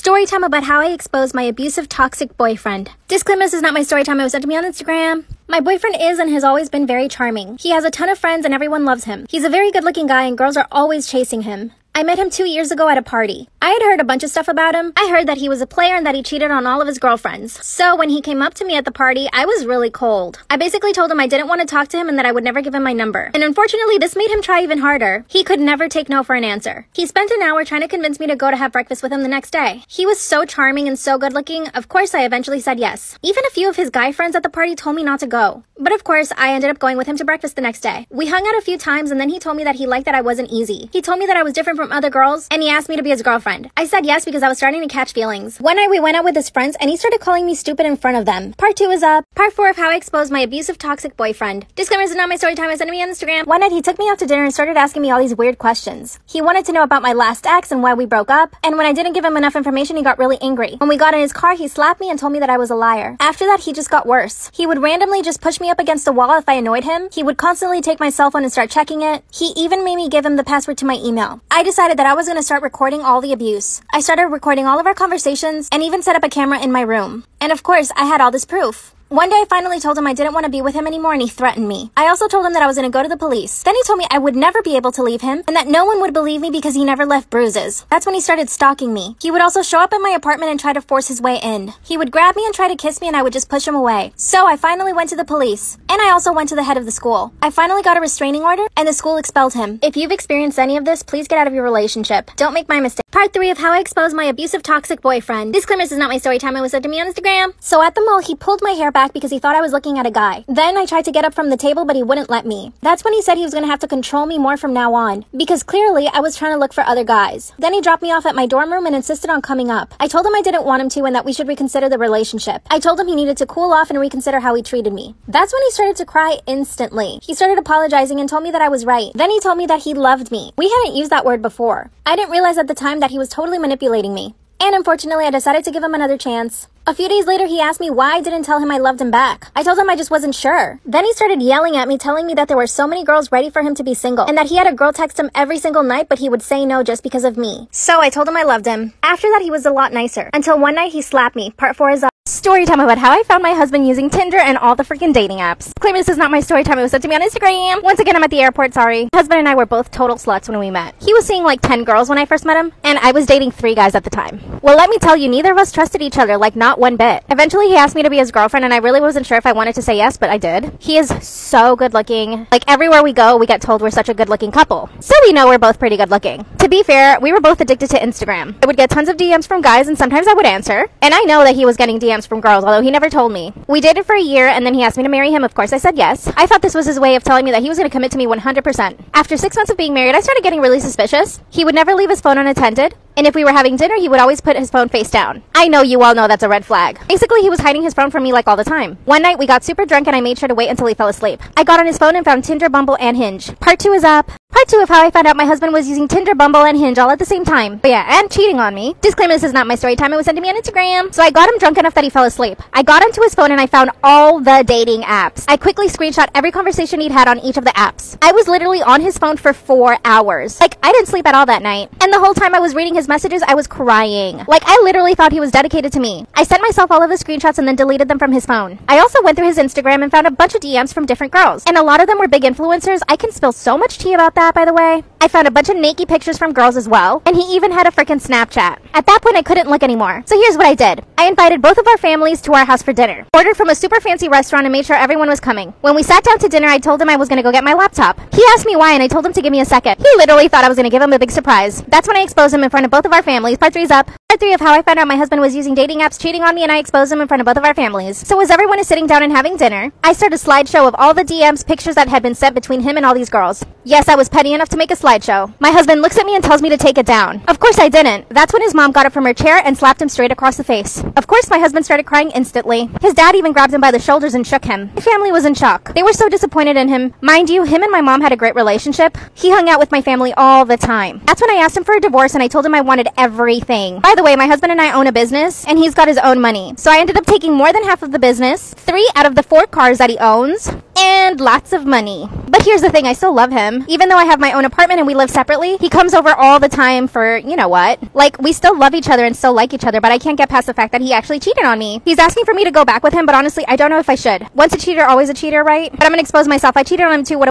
Story time about how I exposed my abusive, toxic boyfriend. Disclaimer, this is not my story time. It was sent to me on Instagram. My boyfriend is and has always been very charming. He has a ton of friends and everyone loves him. He's a very good-looking guy and girls are always chasing him. I met him 2 years ago at a party. I had heard a bunch of stuff about him. I heard that he was a player and that he cheated on all of his girlfriends. So when he came up to me at the party, I was really cold. I basically told him I didn't want to talk to him and that I would never give him my number. And unfortunately, this made him try even harder. He could never take no for an answer. He spent an hour trying to convince me to go to have breakfast with him the next day. He was so charming and so good looking. Of course, I eventually said yes. Even a few of his guy friends at the party told me not to go. But of course, I ended up going with him to breakfast the next day. We hung out a few times and then he told me that he liked that I wasn't easy. He told me that I was different from other girls and he asked me to be his girlfriend. I said yes because I was starting to catch feelings. One night we went out with his friends and he started calling me stupid in front of them. Part 2 is up. Part 4 of how I exposed my abusive, toxic boyfriend. Disclaimer, this is not my story time. I sent it to me on Instagram. One night he took me out to dinner and started asking me all these weird questions. He wanted to know about my last ex and why we broke up. And when I didn't give him enough information, he got really angry. When we got in his car, he slapped me and told me that I was a liar. After that, he just got worse. He would randomly just push me up against a wall if I annoyed him. He would constantly take my cell phone and start checking it. He even made me give him the password to my email. I decided that I was going to start recording all the abuse. I started recording all of our conversations and even set up a camera in my room. And of course, I had all this proof. One day I finally told him I didn't want to be with him anymore and he threatened me. I also told him that I was going to go to the police. Then he told me I would never be able to leave him and that no one would believe me because he never left bruises. That's when he started stalking me. He would also show up at my apartment and try to force his way in. He would grab me and try to kiss me and I would just push him away. So I finally went to the police. And I also went to the head of the school. I finally got a restraining order and the school expelled him. If you've experienced any of this, please get out of your relationship. Don't make my mistake. Part 3 of how I exposed my abusive, toxic boyfriend. Disclaimer, this is not my story time. It was sent to me on Instagram. So at the mall, he pulled my hair back because he thought I was looking at a guy. Then I tried to get up from the table, but he wouldn't let me. That's when he said he was going to have to control me more from now on, because clearly I was trying to look for other guys. Then he dropped me off at my dorm room and insisted on coming up. I told him I didn't want him to and that we should reconsider the relationship. I told him he needed to cool off and reconsider how he treated me. That's when he started to cry instantly. He started apologizing and told me that I was right. Then he told me that he loved me. We hadn't used that word before. I didn't realize at the time that he was totally manipulating me. And unfortunately, I decided to give him another chance. A few days later, he asked me why I didn't tell him I loved him back. I told him I just wasn't sure. Then he started yelling at me, telling me that there were so many girls ready for him to be single, and that he had a girl text him every single night, but he would say no just because of me. So I told him I loved him. After that, he was a lot nicer. Until one night, he slapped me. Part 4 is up. Story time about how I found my husband using Tinder and all the freaking dating apps. Claiming this is not my story time. It was sent to me on Instagram. Once again, I'm at the airport, sorry. My husband and I were both total sluts when we met. He was seeing like 10 girls when I first met him, and I was dating 3 guys at the time. Well, let me tell you, neither of us trusted each other, like not one bit. Eventually, he asked me to be his girlfriend, and I really wasn't sure if I wanted to say yes, but I did. He is so good looking. Like everywhere we go, we get told we're such a good looking couple. So we know we're both pretty good looking. To be fair, we were both addicted to Instagram. I would get tons of DMs from guys, and sometimes I would answer. And I know that he was getting DMs from girls, although he never told me. We dated for a year and then he asked me to marry him. Of course I said yes. I thought this was his way of telling me that he was going to commit to me 100%. After 6 months of being married, I started getting really suspicious. He would never leave his phone unattended. And if we were having dinner, he would always put his phone face down. I know you all know that's a red flag. Basically, he was hiding his phone from me like all the time. One night, we got super drunk and I made sure to wait until he fell asleep. I got on his phone and found Tinder, Bumble, and Hinge. Part 2 is up. Part 2 of how I found out my husband was using Tinder, Bumble, and Hinge all at the same time. But yeah, and cheating on me. Disclaimer, this is not my story time. It was sent to me on Instagram. So I got him drunk enough that he fell asleep. I got onto his phone and I found all the dating apps. I quickly screenshot every conversation he'd had on each of the apps. I was literally on his phone for 4 hours. Like, I didn't sleep at all that night. And the whole time I was reading his messages, I was crying. Like, I literally thought he was dedicated to me. I sent myself all of the screenshots and then deleted them from his phone. I also went through his Instagram and found a bunch of DMs from different girls. And a lot of them were big influencers. I can spill so much tea about that, by the way. I found a bunch of naked pictures from girls as well. And he even had a freaking Snapchat. At that point, I couldn't look anymore. So here's what I did. I invited both of our families to our house for dinner. Ordered from a super fancy restaurant and made sure everyone was coming. When we sat down to dinner, I told him I was going to go get my laptop. He asked me why and I told him to give me a second. He literally thought I was going to give him a big surprise. That's when I exposed him in front of both of our families. Part 3 is up. Part 3 of how I found out my husband was using dating apps, cheating on me, and I exposed him in front of both of our families. So as everyone is sitting down and having dinner, I started a slideshow of all the DMs, pictures that had been sent between him and all these girls. Yes, I was petty enough to make a slideshow. My husband looks at me and tells me to take it down. Of course I didn't. That's when his mom got up from her chair and slapped him straight across the face. Of course my husband started crying instantly. His dad even grabbed him by the shoulders and shook him. My family was in shock. They were so disappointed in him. Mind you, him and my mom had a great relationship. He hung out with my family all the time. That's when I asked him for a divorce and I told him I wanted everything. By the way, my husband and I own a business and he's got his own money. So I ended up taking more than half of the business, 3 out of the 4 cars that he owns, and lots of money. But here's the thing, I still love him. Even though I have my own apartment and we live separately, he comes over all the time for, you know what? Like, we still love each other and still like each other, but I can't get past the fact that he actually cheated on me. He's asking for me to go back with him, but honestly, I don't know if I should. Once a cheater, always a cheater, right? But I'm gonna expose myself. I cheated on him too. What